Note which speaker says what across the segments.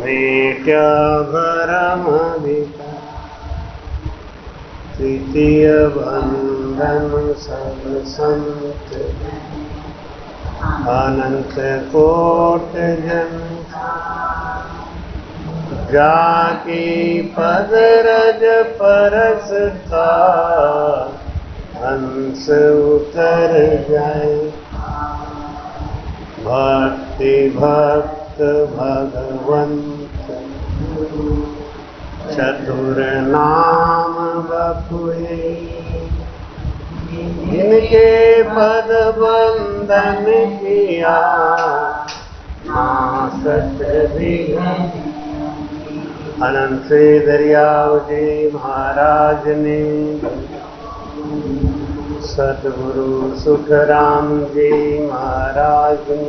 Speaker 1: भेट्यभरमभिता तृतीय बंधन सब संत अनंत कोट जन जाकी पद रज परसता हंस उतर जाए भक्ति भक्त भगवंत चतुर नाम बपुए इनके पद बंदन किया नासत भी अनंत दरियाव जी महाराज ने सतगुरु सुखराम जी महाराज ने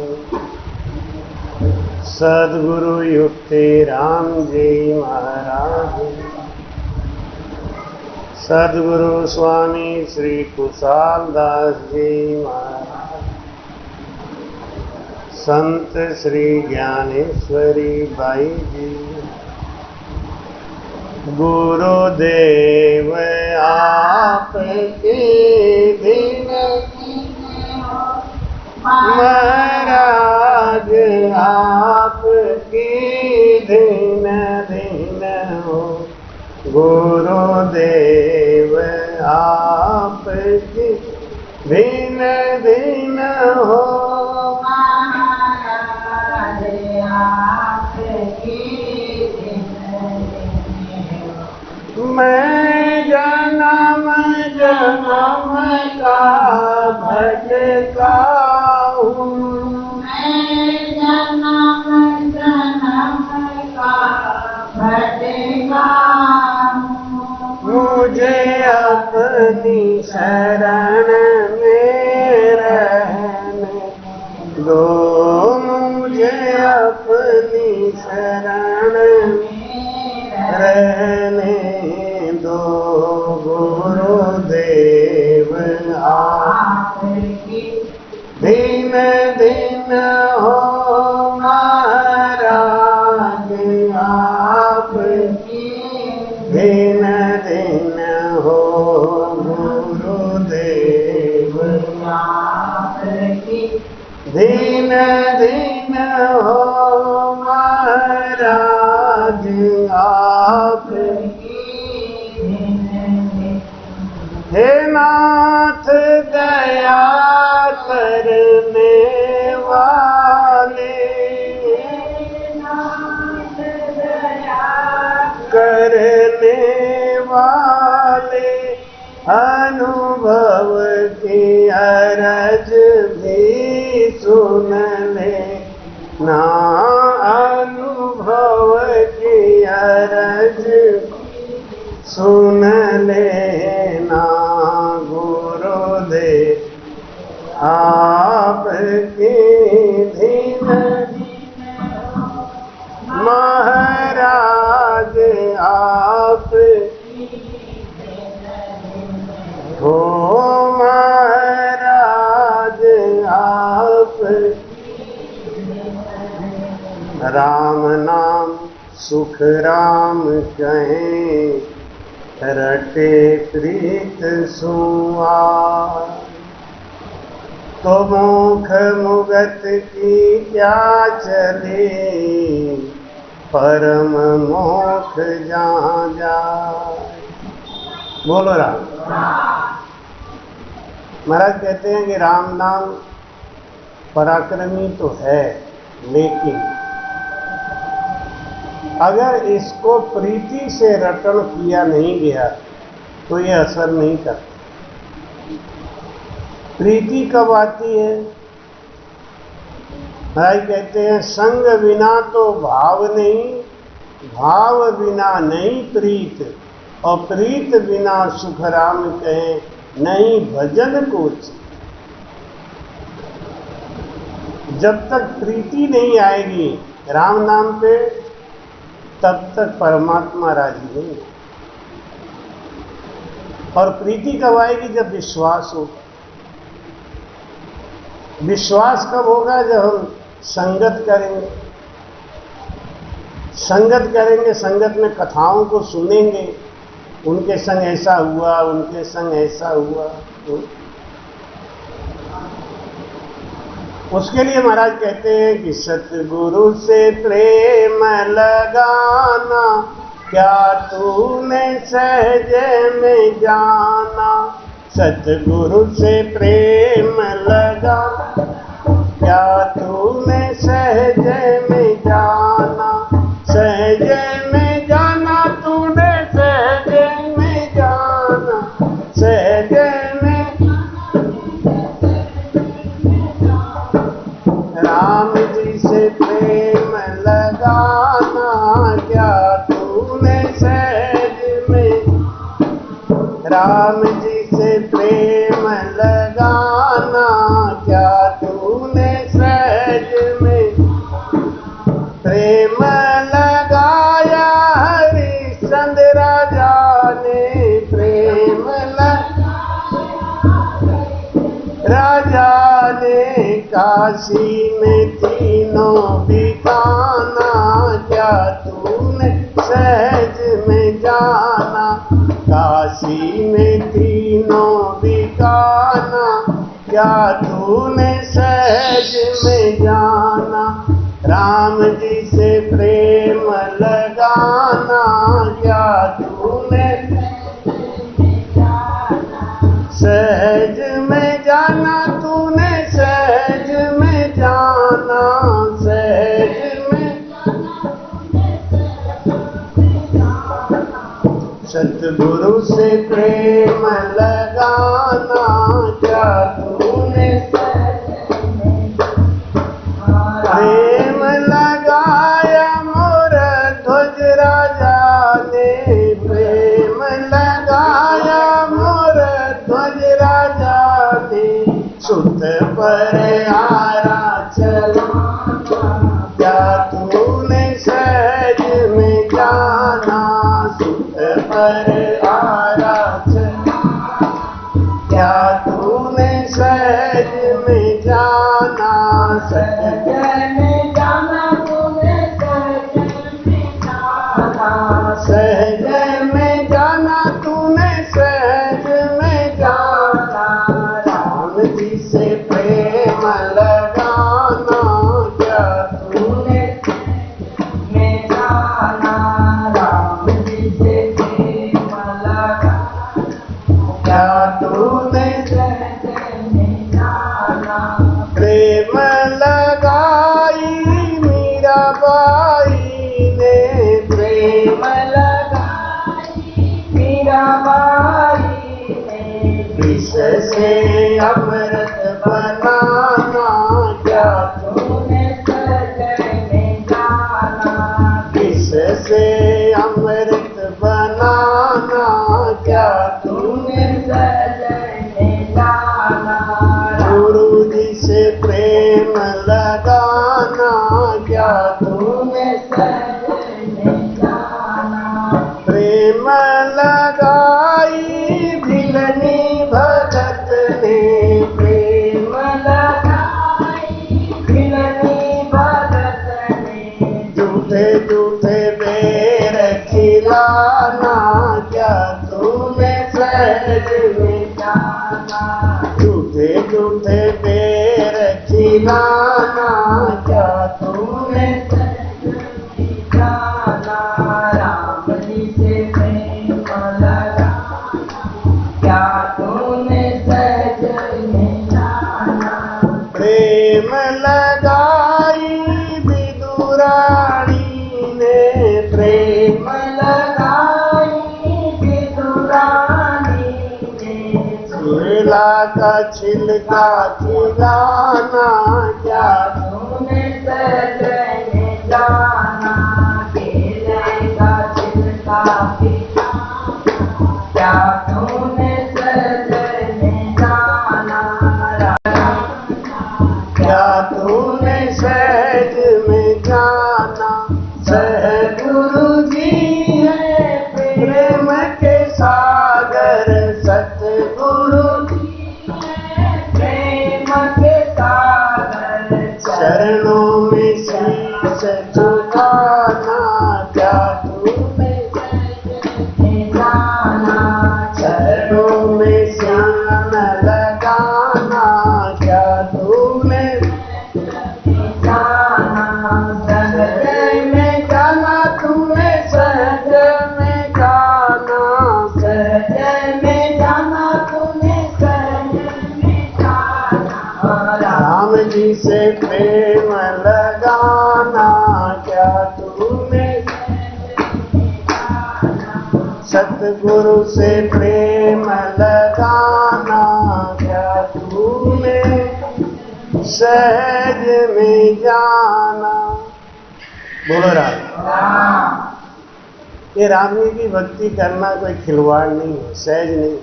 Speaker 1: सदगुरु युक्ति राम जी महाराज सदगुरु स्वामी श्री कुशाल दास जी महाराज संत श्री ज्ञानेश्वरी बाई जी गुरुदेव आपके दिन महाराज आपकी दिन दिन हो गुरुदेव आपकी दिन दिन हो
Speaker 2: महाराज आपकी
Speaker 1: मैं जन्म जन्म का भटका हूँ
Speaker 2: मैं जन्म जन्म का भटका हूँ
Speaker 1: मुझे अपनी शरण में रहने दो मुझे अपनी शरण में रहने दो गुरुदेव आपकी दिन दिन हो महाराज आपकी दिन दिन हो गुरुदेव
Speaker 2: आपकी
Speaker 1: दिन दिन हो महाराज आपकी हे नाथ दया करने वाले
Speaker 2: नाथ दया
Speaker 1: करने वाले अनुभव की अरज भी सुन ले ना अनुभव की अरज सुन लेना गुरुदेव आपकी धीन महाराज आप हो महाराज आप राम नाम सुख राम कहें रटे प्रीत सुआ तो मुख मुगत की क्या चले परम मोख जहाँ जाए बोलो राम महाराज कहते हैं कि राम नाम पराक्रमी तो है लेकिन अगर इसको प्रीति से रटन किया नहीं गया तो ये असर नहीं करता। प्रीति कब आती है? महाराज कहते हैं संग बिना तो भाव नहीं, भाव बिना नहीं प्रीत, और प्रीत बिना सुख राम कहें नहीं भजन कुछ। जब तक प्रीति नहीं आएगी राम नाम पे तब तक परमात्मा राजी नहीं। और प्रीति कब आएगी? जब विश्वास हो। विश्वास कब होगा? जब हम संगत करेंगे। संगत करेंगे, संगत में कथाओं को सुनेंगे, उनके संग ऐसा हुआ, उनके संग ऐसा हुआ। उसके लिए महाराज कहते हैं कि सतगुरु से प्रेम लगाना क्या तूने सहज में जाना। सतगुरु से प्रेम लगा क्या तूने सहज में जाना। सहज में जाना तूने, सहज में जाना, सहज में। राम जी से प्रेम लगाना क्या तूने सहज में। राम जी से प्रेम लगाना क्या तूने सहज में। प्रेम लगाया हरिश्चंद्र राजा ने, प्रेम राजा ने काशी में तीनों बिताना क्या तूने सहज में जाना। काशी में तीनों बिताना क्या तूने सहज में जाना। राम जी से प्रेम लगाना क्या तूने सहज में जाना। तूने सहज में जाना, सहज में। सतगुरु से प्रेम लगाना क्या तूने प्रेम लगाया मोर ध्वज राजा ने। प्रेम लगाया मोर ध्वज राजा ने। सुत पर आरा चला क्या तूने सहज में जाना। सुत पर आरा चला क्या तूने सहज में जाना। सहज में जाना तूने, सहज में जाना। सहज में जाना तूने, सहज में जाना। राम जी से प्रेम लगाना क्या तूने में जाना। राम जी से प्रेम लगाना क्या तूने सहज में जाना। प्रेम लगाई मीराबाई ने। प्रेम लगाई मीराबाई ने। विष से अमृत बनाना क्या तूने सहज में जाना। विष से अमृत बनाना क्या तूने सहज में जाना। गुरु जी से प्रेम लगाना क्या तूने सहज में जाना। प्रेम लगाई भिलनी भगत ने। प्रेम लगाई भिलनी भगत ने। झूठे झूठे बेर खिलाना क्या तूने सहज में जाना। झूठे झूठे बेर खिलाना क्या तूने सहज में जाना। राम जी से प्रेम लगाना क्या तूने सहज में जाना। प्रेम लगाई विदुरानी ने। प्रेम लगाई विदुरानी ने। केला का छिलका खिलाना क्या तूने सहज में जाना। केले का छिलका खिलाना क्या तूने सहज में जाना। क्या तूने सहज में जाना। सतगुरु जी है प्रेम के सागर। सतगुरु प्रेम के सागर। चरणों में शीश लगाना क्या तूने चरणों में ध्यान लगाना क्या तूने सहज में जाना तूने सहज में जाना सहज में जाना तूने सहज में जाना राम जी से प्रेम लगाना क्या तूने सतगुरु से प्रेम लगाना क्या तूने सहज में जाना। बोलो राम। ये राम जी की भक्ति करना कोई खिलवाड़ नहीं है, सहज नहीं।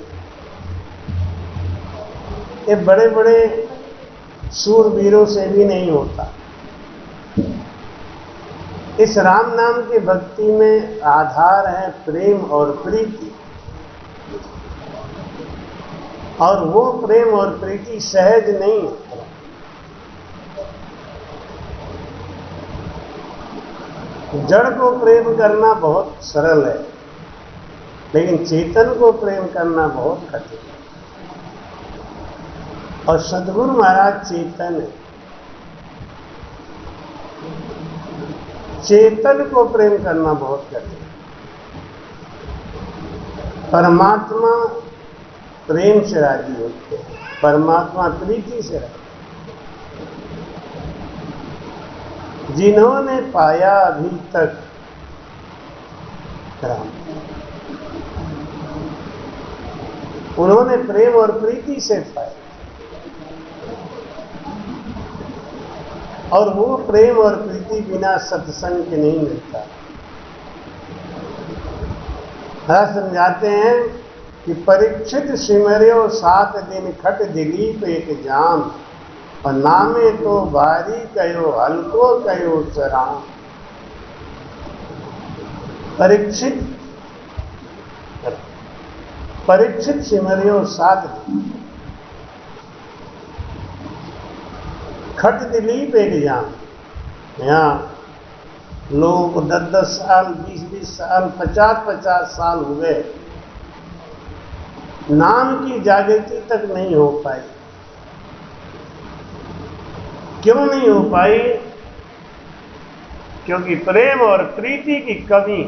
Speaker 1: ये बड़े बड़े सूरवीरों से भी नहीं होता। इस राम नाम की भक्ति में आधार है प्रेम और प्रीति, और वो प्रेम और प्रीति सहज नहीं है। जड़ को प्रेम करना बहुत सरल है, लेकिन चेतन को प्रेम करना बहुत कठिन है। और सद्गुरु महाराज चेतन है। चेतन को प्रेम करना बहुत कठिन है। परमात्मा प्रेम से राजी होते हैं, परमात्मा प्रीति से राजी। जिन्होंने पाया अभी तक राम, उन्होंने प्रेम और प्रीति से पाया, और वो प्रेम और प्रीति बिना सत्संग के नहीं मिलता। समझाते हैं कि परीक्षित सिमरियो 7 दिन खट दिलीप एक जाम, और नामे तो भारी कयो हल्को कयो सराम। परीक्षित सिमरियो 7 दिन खट दिलीप एक जाम। यहाँ लोग 10-10 साल, 20-20 साल, 50-50 साल हुए, नाम की जागृति तक नहीं हो पाई। क्यों नहीं हो पाई? क्योंकि प्रेम और प्रीति की कमी।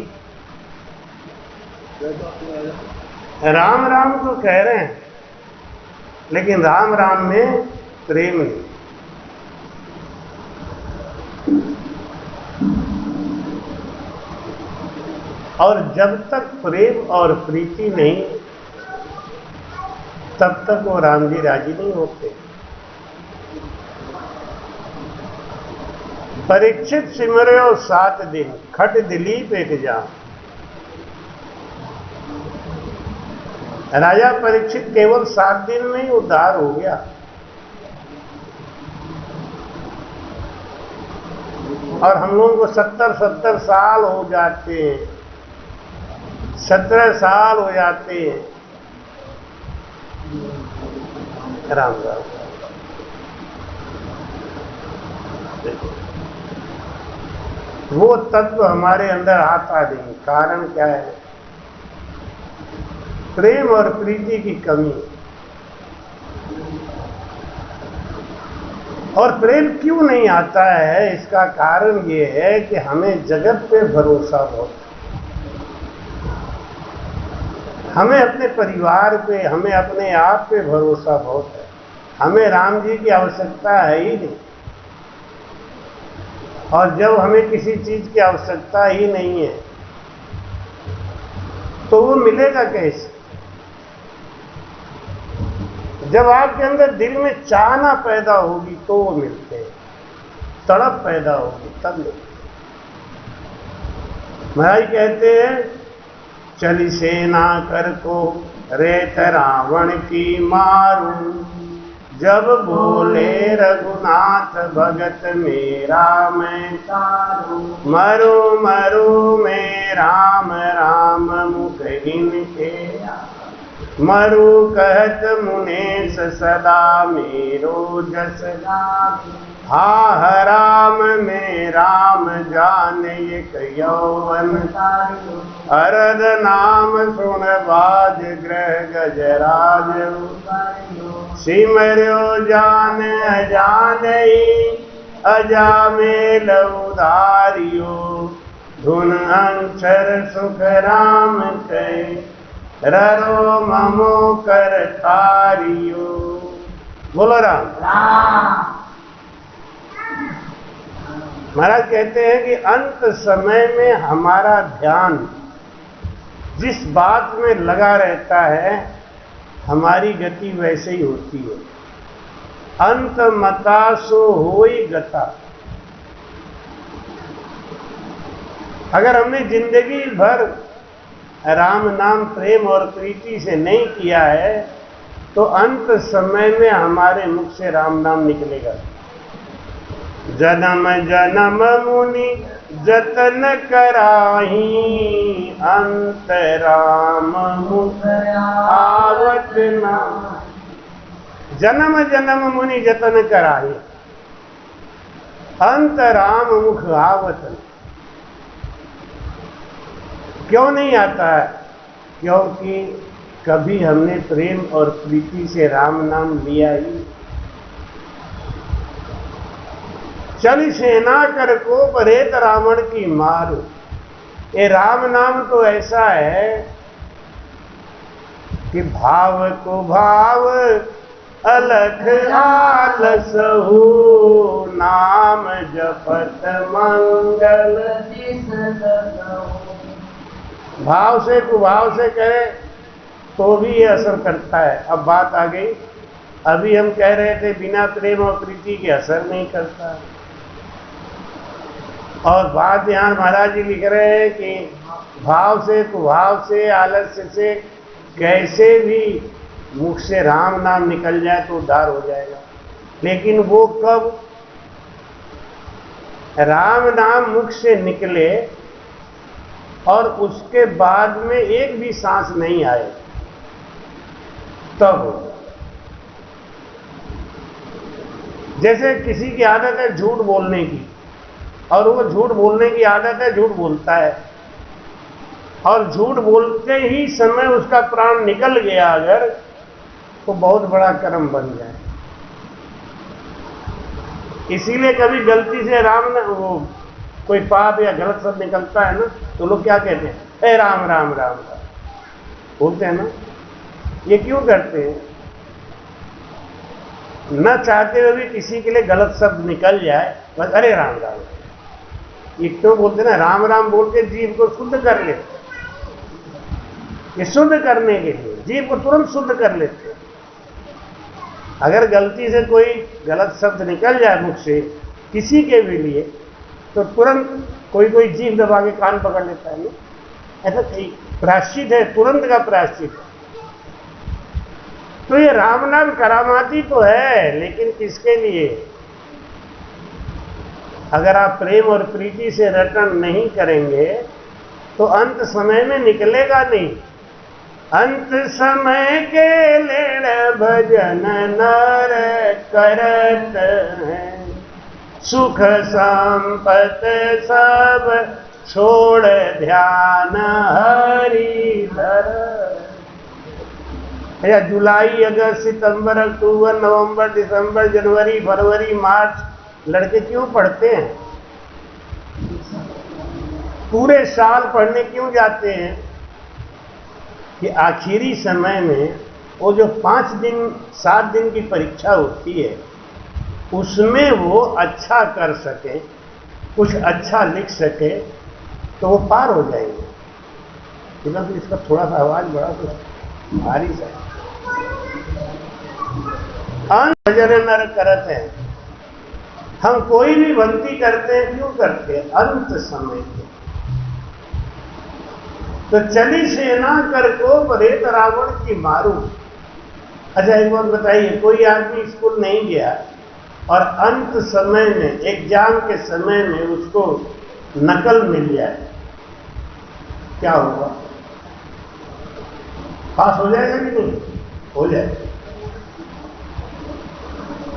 Speaker 1: राम राम तो कह रहे हैं, लेकिन राम राम में प्रेम नहीं। और जब तक प्रेम और प्रीति नहीं, तब तक वो राम जी राजी नहीं होते। परीक्षित सिमरियो 7 दिन खट दिलीप एक जाम। राजा परीक्षित केवल 7 दिन में ही उद्धार हो गया। और हम लोगों को 70 साल हो जाते हैं, 17 साल हो जाते हैं। राम राम। वो तत्व हमारे अंदर आता नहीं। कारण क्या है? प्रेम और प्रीति की कमी। और प्रेम क्यों नहीं आता है? इसका कारण ये है कि हमें जगत पे भरोसा बहुत, हमें अपने परिवार पे, हमें अपने आप पे भरोसा बहुत है। हमें राम जी की आवश्यकता है ही नहीं। और जब हमें किसी चीज की आवश्यकता ही नहीं है, तो वो मिलेगा कैसे? जब आपके अंदर दिल में चाहना पैदा होगी तो वो मिलते हैं, तड़प पैदा होगी तब मिलते हैं। महाराज कहते हैं, चली सेना कर को रेत रावण की मारू, जब बोले रघुनाथ भगत मेरा मैं तारू। मरो मरो में राम राम मुख इनके, मरु कहत मुनेश सदा मेरो जस गावे। हा राम में राम जान एक यौवन, अरद नाम सुन बाज ग्रह गजराज, सिमर्यो जान अजान अजामेल उधारियो, धुन अंशर सुख राम कहे, ररो ममो कर तारियो। बोलो राम। महाराज कहते हैं कि अंत समय में हमारा ध्यान जिस बात में लगा रहता है, हमारी गति वैसे ही होती है। अंत मता सो होई गता। अगर हमने जिंदगी भर राम नाम प्रेम और प्रीति से नहीं किया है, तो अंत समय में हमारे मुख से राम नाम निकलेगा। जन्म जन्म मुनि जतन कराही, अंत राम मुख आवत ना। जन्म जन्म मुनि जतन कराही, अंत राम मुख आवत। क्यों नहीं आता है? क्योंकि कभी हमने प्रेम और प्रीति से राम नाम लिया ही। चली सेना कर को परेत रावण की मारू। ये राम नाम तो ऐसा है कि भाव को भाव अलख आलस हो, नाम जपत मंगल भाव से कुभाव से करे तो भी ये असर करता है। अब बात आ गई, अभी हम कह रहे थे बिना प्रेम और प्रीति के असर नहीं करता, और बात यहाँ महाराज जी लिख रहे हैं कि भाव से कुभाव से आलस्य से कैसे भी मुख से राम नाम निकल जाए तो उद्धार हो जाएगा। लेकिन वो कब राम नाम मुख से निकले और उसके बाद में एक भी सांस नहीं आए, तब हो। जैसे किसी की आदत है झूठ बोलने की, और वो झूठ बोलने की आदत है, झूठ बोलता है, और झूठ बोलते ही समय उसका प्राण निकल गया अगर, तो बहुत बड़ा कर्म बन जाए। इसीलिए कभी गलती से राम न वो कोई पाप या गलत शब्द निकलता है ना, तो लोग क्या कहते हैं, ए राम राम राम राम बोलते हैं ना। ये क्यों करते हैं? न चाहते हुए भी किसी के लिए गलत शब्द निकल जाए, बस अरे राम राम। ये क्यों बोलते ना, राम राम बोल के जीव को शुद्ध कर लेते। ये शुद्ध करने के लिए जीव को तुरंत शुद्ध कर लेते। अगर गलती से कोई गलत शब्द निकल जाए मुख से किसी के भी लिए, तो तुरंत कोई जीभ दबा के कान पकड़ लेता है ना। ऐसा प्रायश्चित है, तुरंत का प्रायश्चित है। तो ये राम नाम करामाती तो है, लेकिन किसके लिए? अगर आप प्रेम और प्रीति से रटन नहीं करेंगे तो अंत समय में निकलेगा नहीं। अंत समय के लेण भजन नर करत हैं, सुख संपत सब छोड़ ध्यान हरि धर। या जुलाई, अगस्त, सितंबर, अक्टूबर, नवंबर, दिसंबर, जनवरी, फरवरी, मार्च लड़के क्यों पढ़ते हैं? पूरे साल पढ़ने क्यों जाते हैं? कि आखिरी समय में वो जो 5 दिन 7 दिन की परीक्षा होती है, उसमें वो अच्छा कर सके, कुछ अच्छा लिख सके, तो वो पार हो जाएंगे। फिर इसका थोड़ा सा आवाज बड़ा तो भारी सा है। अंत भजन नर करत है। हम कोई भी भक्ति करते हैं, क्यों करते हैं? अंत समय के। तो चली सेना कर को परेत रावण की मारू। अच्छा एक बात बताइए, कोई आदमी स्कूल नहीं गया और अंत समय में, एग्जाम के समय में उसको नकल मिल जाए, क्या होगा? पास हो जाएगा कि नहीं? हो जाएगा।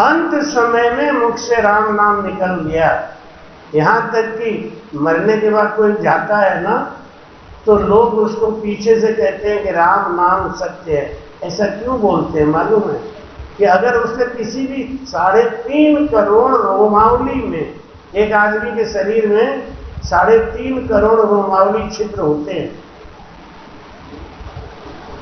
Speaker 1: अंत समय में मुख से राम नाम निकल गया। यहां तक कि मरने के बाद कोई जाता है ना, तो लोग उसको पीछे से कहते हैं कि राम नाम सत्य है। ऐसा क्यों बोलते हैं मालूम है? कि अगर उसके किसी भी 3.5 करोड़ रोमावली में, एक आदमी के शरीर में 3.5 करोड़ रोमावली छिद्र होते हैं।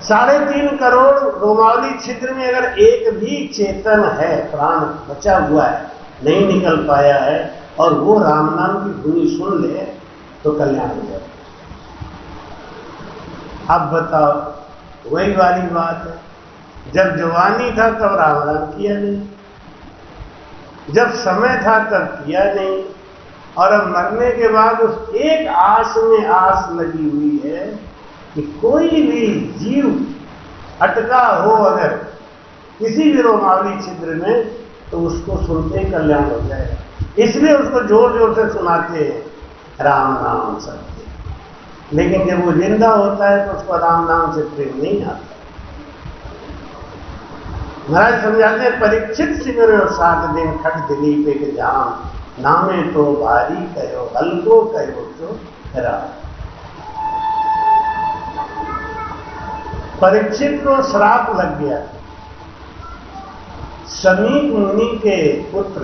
Speaker 1: 3.5 करोड़ रोमावली छिद्र में अगर एक भी चेतन है, प्राण बचा हुआ है, नहीं निकल पाया है, और वो राम नाम की धुनी सुन ले तो कल्याण हो जाए। अब बताओ, वही वाली बात है, जब जवानी था तब राम राम किया नहीं, जब समय था तब किया नहीं, और अब मरने के बाद उस एक आस में आस लगी हुई है कि कोई भी जीव अटका हो अगर किसी भी रोमावली छिद्र में, तो उसको सुनते ही कल्याण हो जाए। इसलिए उसको जोर जोर से सुनाते हैं राम नाम सत्य। लेकिन जब वो जिंदा होता है तो उसको राम नाम से प्रेम नहीं आता। महाराज समझाते हैं, परीक्षित सिमर 7 दिन खट दिलीप एक जाम, नामे तो भारी कहो हल्को कहो तो राम। परीक्षित को श्राप लग गया। समीक मुनि के पुत्र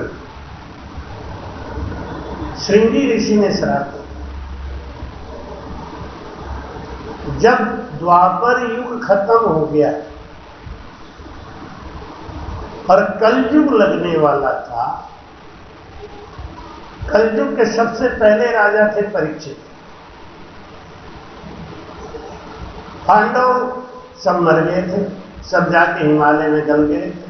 Speaker 1: श्रृंगी ऋषि ने श्राप दिया। जब द्वापर युग खत्म हो गया और कलयुग लगने वाला था, कलयुग के सबसे पहले राजा थे परीक्षित। पांडव सब मर गए थे, सब जाके हिमालय में गल गए थे।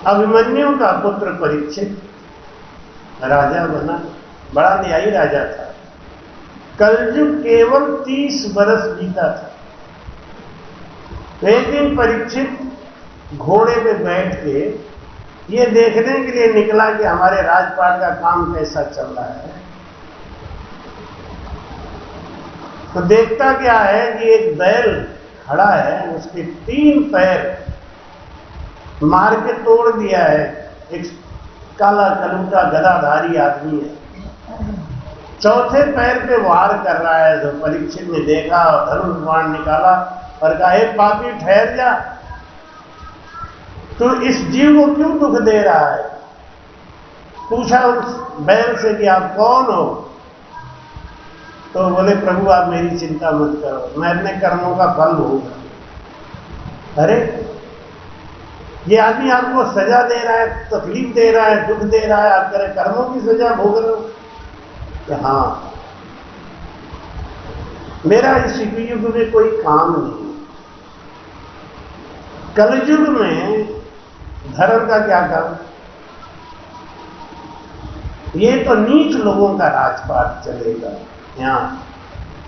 Speaker 1: अभिमन्यु का पुत्र परीक्षित राजा बना, बड़ा न्यायी राजा था। कलयुग केवल 30 बरस बीता था। एक दिन परीक्षित घोड़े पे बैठ के ये देखने के लिए निकला कि हमारे राजपाट का काम कैसा चल रहा है। तो देखता क्या है कि एक बैल खड़ा है, उसके 3 पैर मार के तोड़ दिया है। एक काला कलूटा गदाधारी आदमी है, 4थे पैर पे वार कर रहा है। तो परीक्षित ने देखा और धनुष बाण निकाला और कहा, हे पापी ठहर जा, तो इस जीव को क्यों दुख दे रहा है? पूछा उस बैल से कि आप कौन हो? तो बोले, प्रभु आप मेरी चिंता मत करो, मैं अपने कर्मों का फल भोगूंगा। अरे ये आदमी आपको सजा दे रहा है, तकलीफ दे रहा है, दुख दे रहा है, आप करे कर्मों की सजा भोग रहे हो? कि हाँ, मेरा इस युग में कोई काम नहीं। कलयुग में धर्म का क्या काम? ये तो नीच लोगों का राजपाट चलेगा, यहां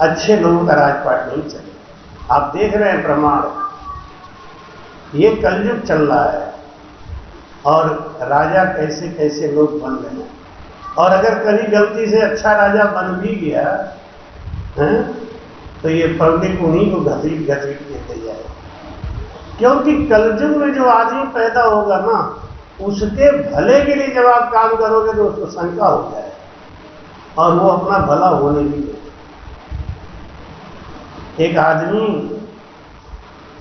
Speaker 1: अच्छे लोगों का राजपाट नहीं चलेगा। आप देख रहे हैं प्रमाण, ये कलयुग चल रहा है और राजा कैसे कैसे लोग बन रहे हैं। और अगर कभी गलती से अच्छा राजा बन भी गया है, तो ये पब्लिक उन्हीं को घसीट घसीट देते जाए। क्योंकि कलयुग में जो आदमी पैदा होगा ना, उसके भले के लिए जब आप काम करोगे तो उसको शंका हो जाए और वो अपना भला होने भी दे। एक आदमी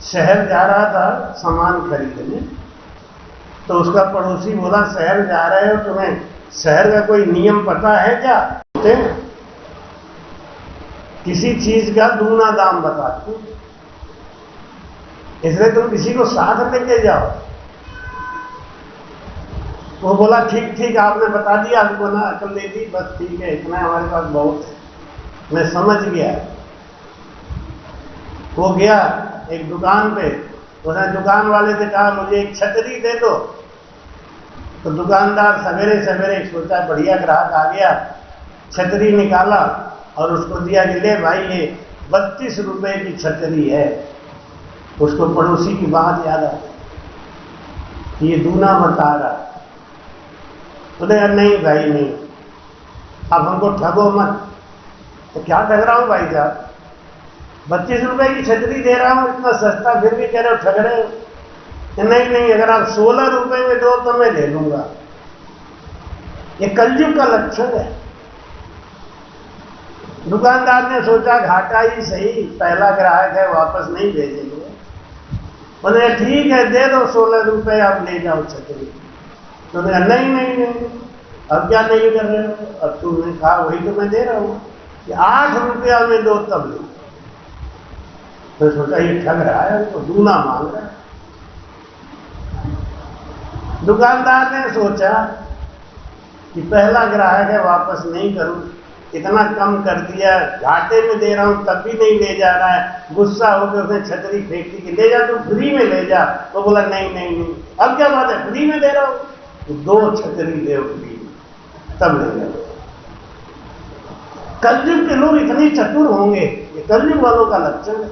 Speaker 1: शहर जा रहा था सामान खरीदने, तो उसका पड़ोसी बोला, शहर जा रहे हो, तुम्हें शहर का कोई नियम पता है क्या? किसी चीज का दूना दाम बताते, इसलिए तुम किसी को साथ लेके जाओ। वो बोला, ठीक ठीक आपने बता दिया, आपको ना अकल दे दी, बस ठीक है, इतना हमारे पास बहुत है, मैं समझ गया। वो गया एक दुकान पे, उसने दुकान वाले से कहा, मुझे एक छतरी दे दो। तो दुकानदार सवेरे सवेरे सोचा बढ़िया ग्राहक आ गया, छतरी निकाला और उसको दिया कि ले भाई, ये 32 रुपए की छतरी है। उसको पड़ोसी की बात याद आ गई, ये दूना बता रहा। बोले, नहीं भाई नहीं, अब हमको ठगो मत। तो क्या ठग रहा हूं भाई साहब, 32 रुपए की छतरी दे रहा हूं, इतना सस्ता, फिर भी कह रहे हो ठग रहे हो। नहीं नहीं, अगर आप 16 रुपए में दो तो मैं ले लूंगा। ये कलयुग का लक्षण है। दुकानदार ने सोचा घाटा ही सही, पहला ग्राहक है, वापस नहीं भेजेंगे। बोले ठीक है, दे दो 16 रुपए, आप ले जाओ छतरी। तो नहीं नहीं नहीं, अब क्या नहीं कर रहे हो? अब तुमने कहा वही तो मैं दे रहा हूं कि 8 रुपया में दो तब ले। तो सोचा ये ठग रहा है, तो दूना मांग रहा है। दुकानदार ने सोचा कि पहला ग्राहक है, वापस नहीं करूं, इतना कम कर दिया, घाटे में दे रहा हूं तब भी नहीं ले जा रहा है। गुस्सा होकर उसने छतरी फेंक दी कि ले जा, तू फ्री में ले जा। तो बोला नहीं नहीं नहीं, अब क्या बात है, फ्री में दे रहा हूं, तो 2 छतरी दे फ्री में, तब ले जाओ। कलयुग के लोग इतने चतुर होंगे, ये कलयुग वालों का लक्षण है।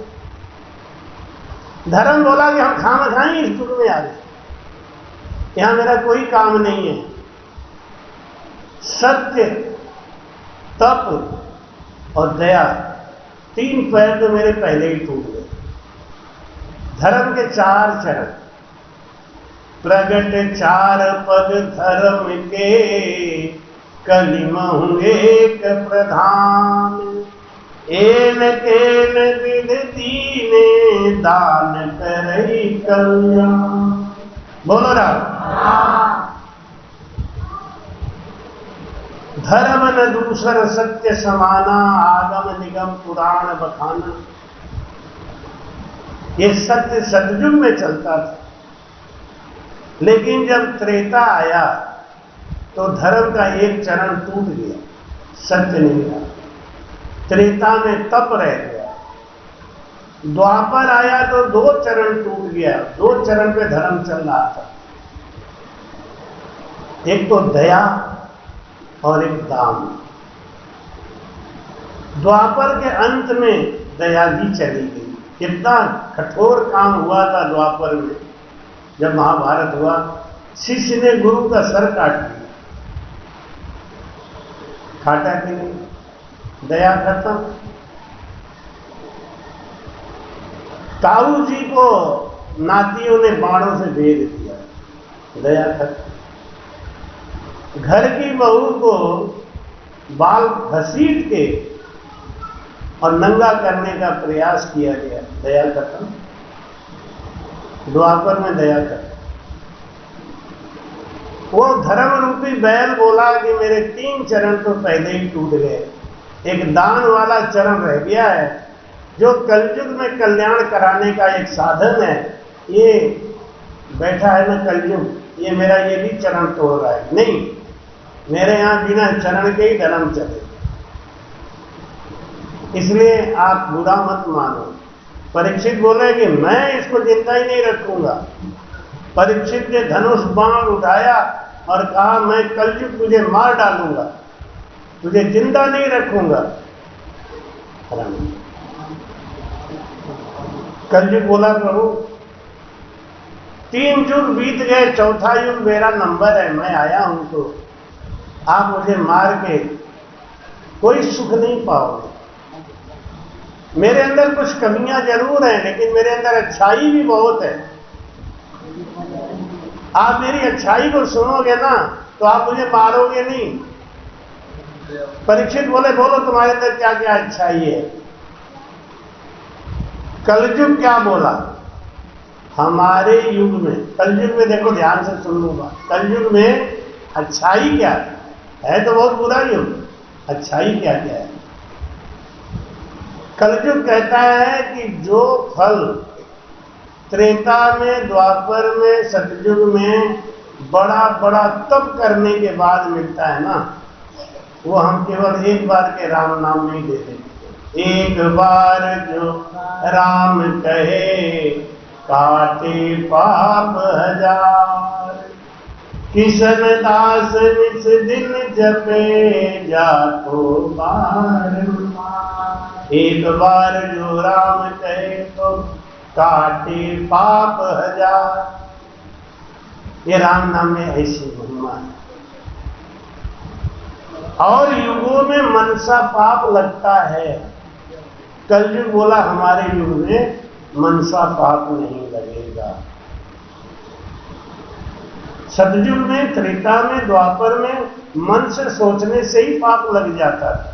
Speaker 1: धर्म बोला कि हम खामखाई इस युग में आ गए, यहां मेरा कोई काम नहीं है। सत्य, तप और दया, 3 पैर तो मेरे पहले ही टूट गए। धर्म के 4 चरण, प्रगट 4 पद धर्म के, कलिमहु एक प्रधान। एन केन विध दीने, दान करई कल्याण। बोलो राम। धर्म न दूसर सत्य समाना, आगम निगम पुराण बखाना। ये सत्य सतयुग में चलता था, लेकिन जब त्रेता आया तो धर्म का एक चरण टूट गया, सत्य नहीं रहा। त्रेता में तप रह गया। द्वापर आया तो 2 चरण टूट गया, 2 चरण पे धर्म चल रहा था, एक तो दया और एक दान। द्वापर के अंत में दया भी चली गई। कितना कठोर काम हुआ था द्वापर में। जब महाभारत हुआ, शिष्य ने गुरु का सर काट दिया, काटा कि नहीं? दया खत्म। ताऊ जी को नातियों ने बाणों से भेद दिया, दया खत्म। घर की बहू को बाल घसीट के और नंगा करने का प्रयास किया गया, दया खत्म। द्वापर में दया खत्म। वो धर्म रूपी बैल बोला कि मेरे 3 चरण तो पहले ही टूट गए, एक दान वाला चरण रह गया है, जो कलयुग में कल्याण कराने का एक साधन है। ये बैठा है ना कलयुग, ये मेरा ये भी चरण तोड़ रहा है। नहीं, मेरे यहां बिना चरण के ही धर्म चले, इसलिए आप बुरा मत मानो। परीक्षित बोले कि मैं इसको जिंदा ही नहीं रखूंगा। परीक्षित ने धनुष बाण उठाया और कहा मैं कलयुग तुझे मार डालूंगा, तुझे जिंदा नहीं रखूंगा। कलयुग बोला प्रभु 3 युग बीत गए, 4था युग मेरा नंबर है, मैं आया हूं, तो आप मुझे मार के कोई सुख नहीं पाओगे। मेरे अंदर कुछ कमियां जरूर हैं, लेकिन मेरे अंदर अच्छाई भी बहुत है। आप मेरी अच्छाई को सुनोगे ना तो आप मुझे मारोगे नहीं। परीक्षित बोले बोलो तुम्हारे अंदर क्या क्या अच्छाई है। कलयुग क्या बोला? हमारे युग में, कलयुग में देखो ध्यान से सुन लूंगा, कलयुग में अच्छाई क्या है? तो बहुत बुरा युग, अच्छाई क्या क्या है? कलयुग कहता है कि जो फल त्रेता में, द्वापर में, सतयुग में बड़ा बड़ा तप करने के बाद मिलता है ना, वो हम केवल एक बार के राम नाम नहीं देते। एक बार जो राम कहे काटे पाप 1000, किशन दास निस दिन जपे जातो बार। एक बार जो राम कहे तो काटे पाप 1000। ये राम नाम में ऐसी महिमा है। और युगों में मनसा पाप लगता है। कलयुग बोला हमारे युग में मनसा पाप नहीं लगेगा। सतयुग में, त्रेता में, द्वापर में मन से सोचने से ही पाप लग जाता था,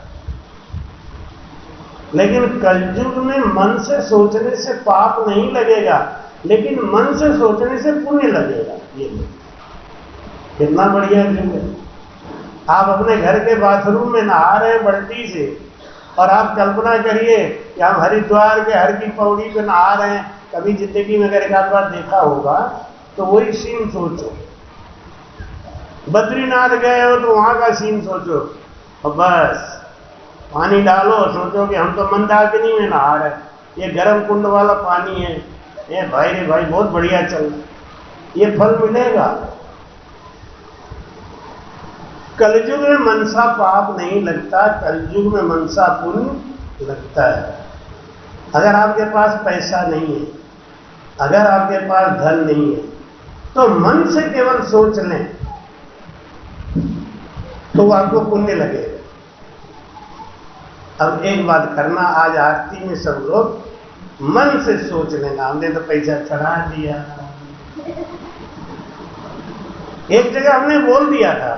Speaker 1: लेकिन कलयुग में मन से सोचने से पाप नहीं लगेगा, लेकिन मन से सोचने से पुण्य लगेगा। ये कितना बढ़िया युग है। आप अपने घर के बाथरूम में नहा रहे हैं बाल्टी से, और आप कल्पना करिए कि हम हरिद्वार के हर की पौड़ी पे नहा रहे हैं। कभी जिंदगी में अगर एक आध बार देखा होगा तो वही सीन सोचो। बद्रीनाथ गए हो तो वहां का सीन सोचो, और बस पानी डालो, सोचो कि हम तो मंदाकिनी में नहा रहे हैं, ये गर्म कुंड वाला पानी है, ये भाई रे भाई बहुत बढ़िया चल रहा, ये फल मिलेगा। कलयुग में मनसा पाप नहीं लगता, कलयुग में मनसा पुण्य लगता है। अगर आपके पास पैसा नहीं है, अगर आपके पास धन नहीं है, तो मन से केवल सोच लें तो आपको पुण्य लगेगा। अब एक बात करना, आज आरती में सब लोग मन से सोच लेना, हमने तो पैसा चढ़ा दिया। एक जगह हमने बोल दिया था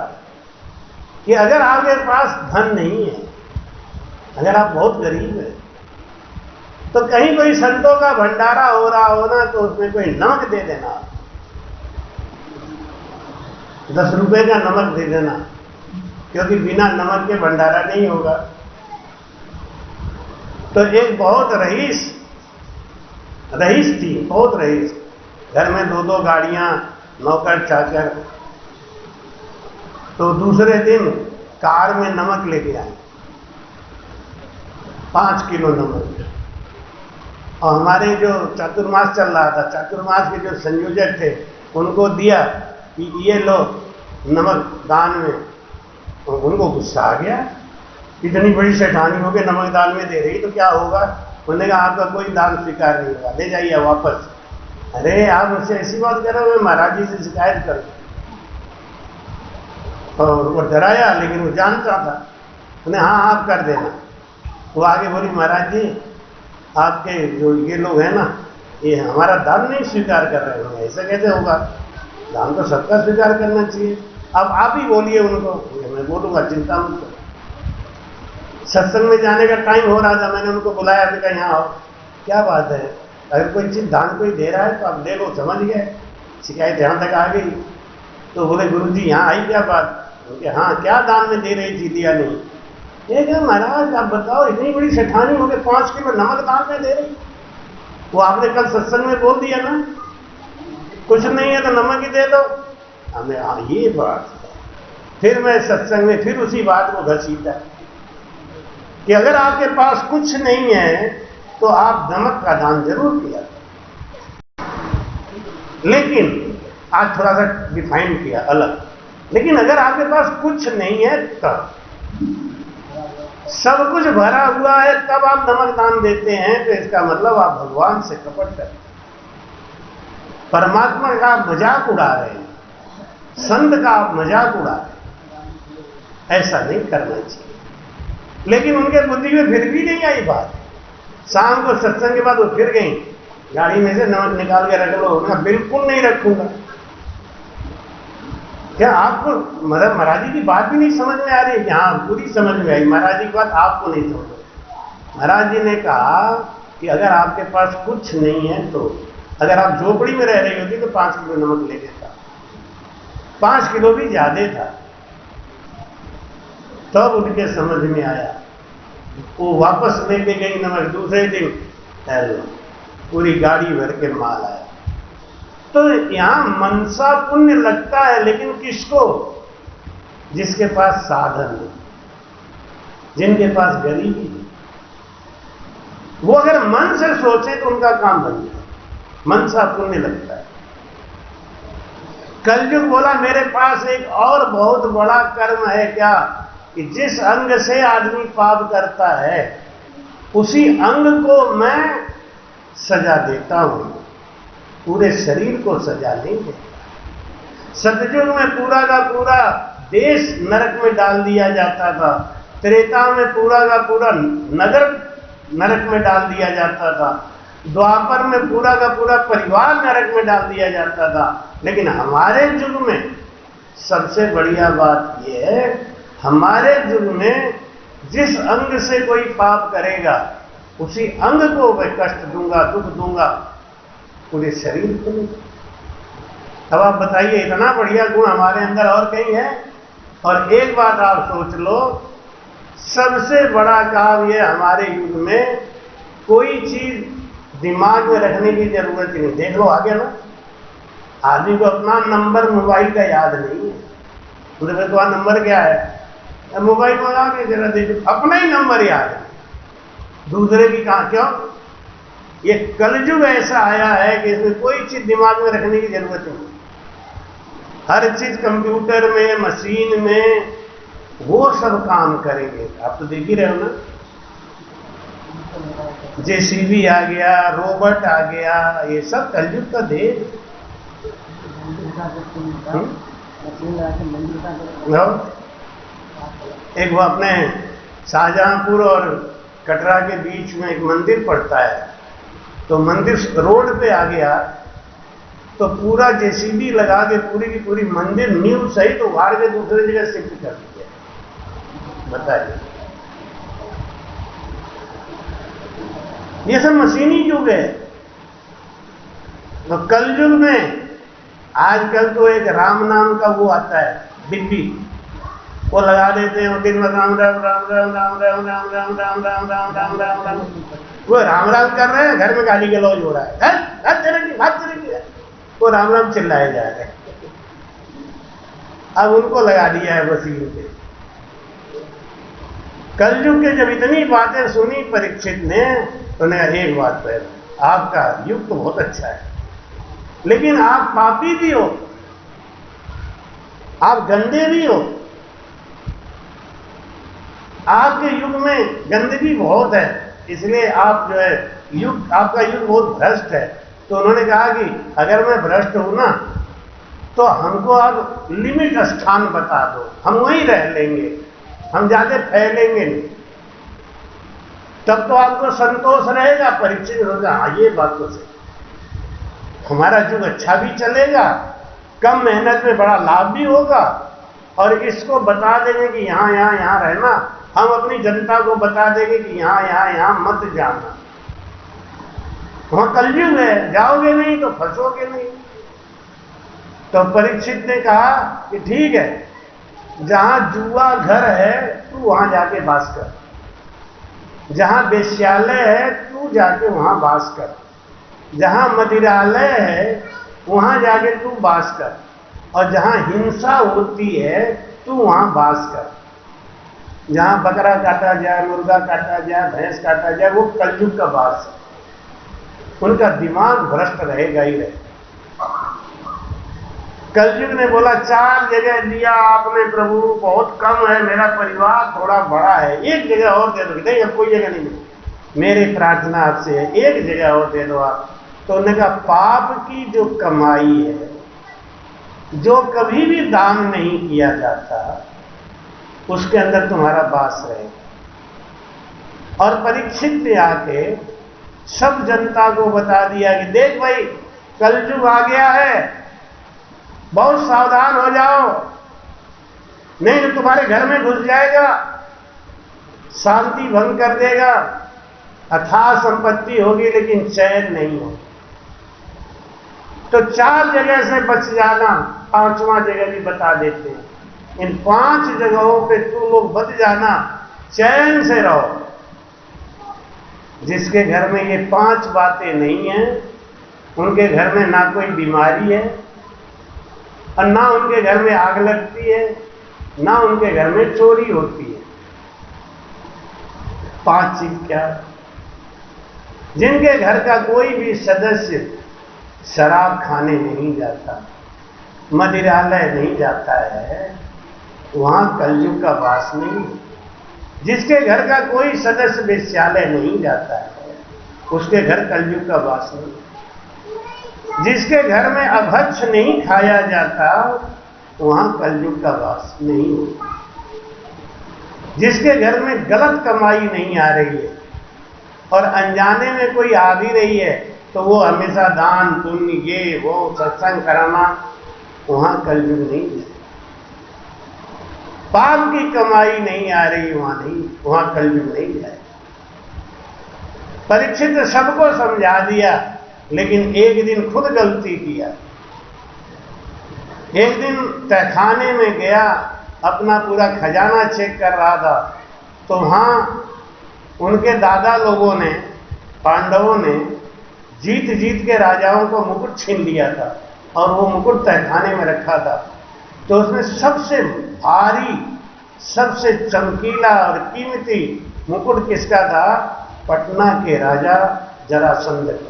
Speaker 1: कि अगर आपके पास धन नहीं है, अगर आप बहुत गरीब हैं, तो कहीं कोई संतों का भंडारा हो रहा हो ना, तो उसमें कोई नमक दे देना, 10 रुपए का नमक दे देना, क्योंकि बिना नमक के भंडारा नहीं होगा। तो एक बहुत रईस थी, बहुत रईस, घर में 2-2 गाड़ियां, नौकर चाकर। तो दूसरे दिन कार में नमक लेके आए, 5 किलो नमक। और हमारे जो चातुर्मास चल रहा था, चातुर्मास के जो संयोजक थे, उनको दिया कि ये लो नमक दान में। तो उनको गुस्सा आ गया, इतनी बड़ी शैतानी हो के नमक दान में दे रही, तो क्या होगा? उन्होंने कहा आपका कोई दान स्वीकार नहीं होगा, ले जाइए वापस। अरे आप मुझसे ऐसी बात कर रहे हो, मैं महाराज जी से शिकायत करूं। और वो डराया, लेकिन वो जानता था। उन्हें हाँ आप कर देना। वो आगे बोली, महाराज जी आपके जो ये लोग हैं ना, ये हमारा दान नहीं स्वीकार कर रहे होंगे, ऐसा कैसे होगा? दान तो सबका स्वीकार करना चाहिए। अब आप ही बोलिए उनको। मैं बोलूंगा, चिंता मत करो। सत्संग में जाने का टाइम हो रहा था, मैंने उनको बुलाया, मैंने कहा यहाँ आओ, क्या बात है, अगर कोई चीज दान कोई दे रहा है तो आप दे लो। समझ गए, शिकायत यहाँ तक आ गई। तो बोले गुरु जी यहाँ आई क्या बात? बोले हाँ, क्या दान में दे रही थी, दिया नहीं? ये क्या महाराज आप बताओ, इतनी बड़ी शैतानी हो गई, 5 किलो नमक दान में दे रही। वो आपने कल सत्संग में बोल दिया ना, कुछ नहीं है तो नमक ही दे दो। हमें हाँ ये बात। फिर मैं सत्संग में फिर उसी बात को घसीटा कि अगर आपके पास कुछ नहीं है तो आप नमक का दान जरूर किया, लेकिन आज थोड़ा सा डिफाइन किया अलग। लेकिन अगर आपके पास कुछ नहीं है, तब सब कुछ भरा हुआ है, तब आप नमक दान देते हैं, तो इसका मतलब आप भगवान से कपट करते हैं, परमात्मा का आप मजाक उड़ा रहे हैं, संत का आप मजाक उड़ा रहे हैं। ऐसा नहीं करना चाहिए। लेकिन उनके बुद्धि में फिर भी नहीं आई बात। शाम को सत्संग के बाद वो फिर गई, गाड़ी में से नमक निकाल के रख लो। मैं बिल्कुल नहीं रखूंगा। क्या आपको मतलब महाराज जी की बात भी नहीं समझ में आ रही है? हाँ पूरी समझ में आई, महाराज जी की बात आपको नहीं समझ में। महाराज जी ने कहा कि अगर आपके पास कुछ नहीं है, तो अगर आप झोपड़ी में रह रही होती तो 5 किलो नमक ले लेता, 5 किलो भी ज्यादा था। तब उनके समझ में आया, वो वापस लेके गई नमक। दूसरे दिन पूरी गाड़ी भर के माल आया। तो यहां मनसा पुण्य लगता है, लेकिन किसको? जिसके पास साधन है, जिनके पास गरीबी है, वो अगर मन से सोचे तो उनका काम बन जाए, मनसा पुण्य लगता है। कलयुग बोला मेरे पास एक और बहुत बड़ा कर्म है, क्या? कि जिस अंग से आदमी पाप करता है, उसी अंग को मैं सजा देता हूं, पूरे शरीर को सजा नहीं देता। सतयुग में पूरा का पूरा देश नरक में डाल दिया जाता था, त्रेता में पूरा का पूरा नगर नरक में डाल दिया जाता था, द्वापर में पूरा का पूरा परिवार नरक में डाल दिया जाता था। लेकिन हमारे युग में सबसे बढ़िया बात यह है, हमारे युग में जिस अंग से कोई पाप करेगा उसी अंग को मैं कष्ट दूंगा, दुख दूंगा, पूरे शरीर को नहीं। अब आप बताइए, इतना बढ़िया गुण हमारे अंदर और कहीं है? और एक बात आप सोच लो, सबसे बड़ा काम ये हमारे युग में कोई चीज दिमाग में रखने की जरूरत ही नहीं। देख लो आगे ना, आदमी को अपना नंबर मोबाइल का याद नहीं है। तुम्हारा तो नंबर क्या है? मोबाइल में लगा के जरा देखो, अपना ही नंबर याद है, दूसरे की कहां। क्यों? ये कलयुग ऐसा आया है कि इसमें कोई चीज दिमाग में रखने की जरूरत नहीं। हर चीज कंप्यूटर में, मशीन में, वो सब काम करेंगे। आप तो देख ही रहे हो ना, जेसीबी आ गया, रोबोट आ गया, ये सब कलयुग का देन। एक वो अपने शाहजहांपुर और कटरा के बीच में एक मंदिर पड़ता है, तो मंदिर रोड पे आ गया तो पूरा जेसीबी लगा के पूरी की पूरी मंदिर नींव सहित उखाड़ के दूसरी जगह शिफ्ट कर दिया। बताइए, ये सब मशीनी युग है। तो कलयुग में आजकल तो एक राम नाम का वो आता है डिब्बी, वो लगा देते हैं, दिन में राम राम राम राम राम राम राम राम राम राम राम राम राम राम, वो राम राम कर रहे हैं, घर में गाली गलौज हो रहा है, वो राम राम चिल्लाए जा रहे हैं। अब उनको लगा दिया है मशीन पे। कलयुग के जब इतनी बातें सुनी परीक्षित ने, तो उन्हें एक बात पहले, आपका युग तो बहुत अच्छा है, लेकिन आप पापी भी हो, आप गंदे भी हो, आपके युग में गंदगी बहुत है, इसलिए आप जो है युग, आपका युग बहुत भ्रष्ट है। तो उन्होंने कहा कि अगर मैं भ्रष्ट हूं ना, तो हमको आप लिमिट स्थान बता दो, हम वहीं रह लेंगे, हम ज्यादा फैलेंगे नहीं, तब तो आपको संतोष रहेगा। परीक्षित होगा, हाँ ये बात तो सही, हमारा युग अच्छा भी चलेगा, कम मेहनत में बड़ा लाभ भी होगा, और इसको बता देंगे कि यहाँ यहाँ यहाँ रहना, हम अपनी जनता को बता देंगे कि यहाँ यहाँ यहाँ मत जाना। वहां कलयुग है, जाओगे नहीं तो फंसोगे नहीं। तो परीक्षित ने कहा कि ठीक है, जहां जुआ घर है तू वहां जाके वास कर, जहां वेश्यालय है तू जाके वहां वास कर, जहां मदिरालय है वहां जाके तू वास कर, और जहां हिंसा होती है तू वहां वास कर। जहां बकरा काटा जाए, मुर्गा काटा जाए, भैंस काटा जाए, वो कलयुग का वास है। उनका दिमाग भ्रष्ट रहेगा ही रहेगा। कलयुग ने बोला 4 जगह दिया आपने प्रभु, बहुत कम है, मेरा परिवार थोड़ा बड़ा है, एक जगह और दे दो। नहीं, अब कोई जगह नहीं मिली, मेरी प्रार्थना आपसे है, एक जगह और दे दो आप। तो उन्होंने कहा पाप की जो कमाई है, जो कभी भी दान नहीं किया जाता, उसके अंदर तुम्हारा वास रहेगा। और परीक्षित ने आके सब जनता को बता दिया कि देख भाई, कलयुग आ गया है, बहुत सावधान हो जाओ, नहीं तो तुम्हारे घर में घुस जाएगा, शांति भंग कर देगा, अथाह संपत्ति होगी लेकिन चैन नहीं होगी। तो 4 जगह से बच जाना, 5वां जगह भी बता देते हैं, इन 5 जगहों पे तुम लोग बच जाना, चैन से रहो। जिसके घर में ये 5 बातें नहीं हैं, उनके घर में ना कोई बीमारी है, और ना उनके घर में आग लगती है, ना उनके घर में चोरी होती है। 5 चीज क्या? जिनके घर का कोई भी सदस्य शराब खाने नहीं जाता, मदिरालय नहीं जाता है, वहां कलयुग का वास नहीं। जिसके घर का कोई सदस्य वेश्यालय नहीं जाता है, उसके घर कलयुग का वास नहीं। जिसके घर में अभक्ष नहीं खाया जाता, वहां कलयुग का वास नहीं होता। जिसके घर में गलत कमाई नहीं आ रही है, और अनजाने में कोई आ भी रही है तो वो हमेशा दान पुण्य ये वो सत्संग कराना, वहां कलयुग नहीं है। पाप की कमाई नहीं आ रही वहां नहीं, वहां कलयुग नहीं है। परीक्षित सबको समझा दिया, लेकिन एक दिन खुद गलती किया। एक दिन तहखाने में गया, अपना पूरा खजाना चेक कर रहा था, तो वहां उनके दादा लोगों ने, पांडवों ने जीत जीत के राजाओं को मुकुट छीन लिया था और वो मुकुट तहखाने में रखा था। तो उसमें सबसे भारी, सबसे चमकीला और कीमती मुकुट किसका था? पटना के राजा जरासंध का।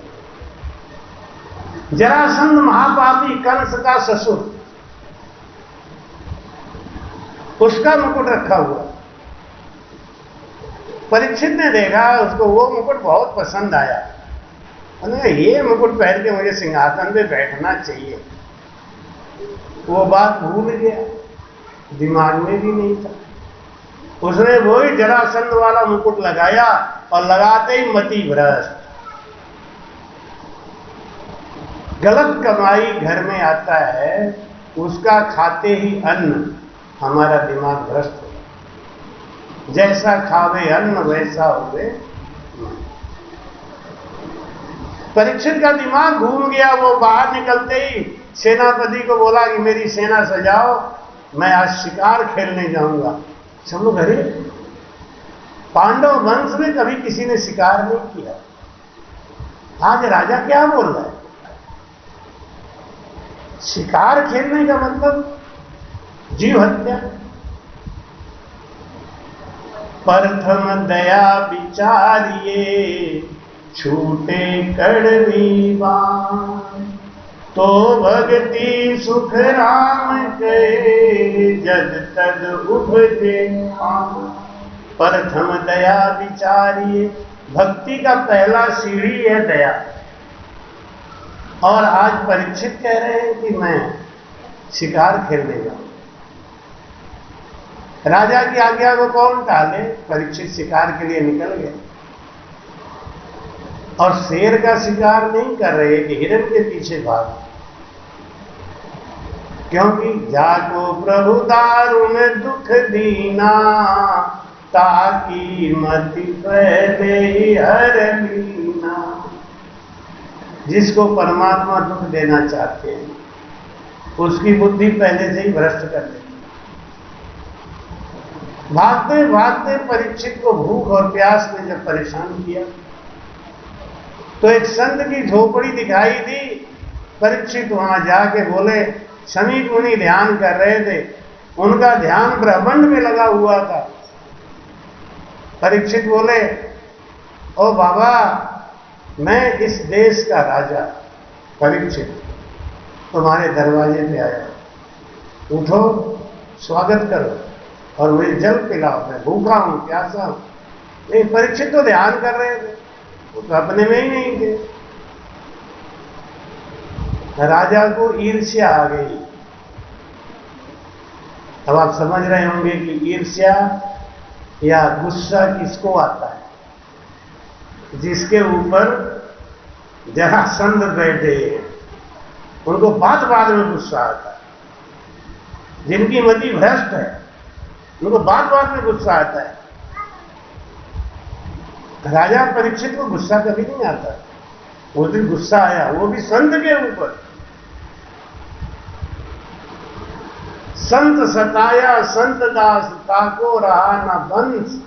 Speaker 1: जरासंध महापापी कंस का ससुर, उसका मुकुट रखा हुआ। परीक्षित ने देखा, उसको वो मुकुट बहुत पसंद आया। उन्होंने ये मुकुट पहन के मुझे सिंहासन पे बैठना चाहिए। वो बात भूल गया, दिमाग में भी नहीं था। उसने वही जरासंध वाला मुकुट लगाया और लगाते ही मति भ्रष्ट। गलत कमाई घर में आता है, उसका खाते ही अन्न हमारा दिमाग भ्रष्ट हो। जैसा खावे अन्न वैसा होवे। परीक्षित का दिमाग घूम गया। वो बाहर निकलते ही सेनापति को बोला कि मेरी सेना सजाओ, मैं आज शिकार खेलने जाऊंगा। सब लोग, अरे पांडव वंश में कभी किसी ने शिकार नहीं किया, आज राजा क्या बोल रहा है? शिकार खेलने का मतलब जीव हत्या। प्रथम दया विचारिए, छूटे कड़वी बात, तो भक्ति सुख राम के, जद तद उपजे। प्रथम दया विचारिए, भक्ति का पहला सीढ़ी है दया। और आज परीक्षित कह रहे हैं कि मैं शिकार खेलने जाऊं। राजा की आज्ञा को कौन टाले? परीक्षित शिकार के लिए निकल गए और शेर का शिकार नहीं कर रहे कि हिरण के पीछे भाग। क्योंकि जाको प्रभु दारुण दुख दीना, ताकि मति पहले हर लीना। जिसको परमात्मा दुख देना चाहते हैं उसकी बुद्धि पहले से ही भ्रष्ट कर देती। भागते भागते परीक्षित को भूख और प्यास ने जब परेशान किया तो एक संत की झोपड़ी दिखाई दी। परीक्षित वहां जाके बोले, समीप मुनि ध्यान कर रहे थे, उनका ध्यान ब्रह्मांड में लगा हुआ था। परीक्षित बोले, ओ बाबा, मैं इस देश का राजा परीक्षित तुम्हारे दरवाजे पे आया, उठो, स्वागत करो और मुझे जल पिलाओ, मैं भूखा हूं, प्यासा हूं। नहीं, परीक्षित तो ध्यान कर रहे थे, वो तो अपने में ही नहीं थे। राजा को ईर्ष्या आ गई। अब आप समझ रहे होंगे कि ईर्ष्या या गुस्सा किसको आता है? जिसके ऊपर जरासंध बैठे उनको बात बात में गुस्सा आता है। जिनकी मति भ्रष्ट है उनको बात बात में गुस्सा आता है। राजा परीक्षित को गुस्सा कभी नहीं आता। वो दिन गुस्सा आया, वो भी संत के ऊपर। संत सताया संत दास, ताको रहा न बंस,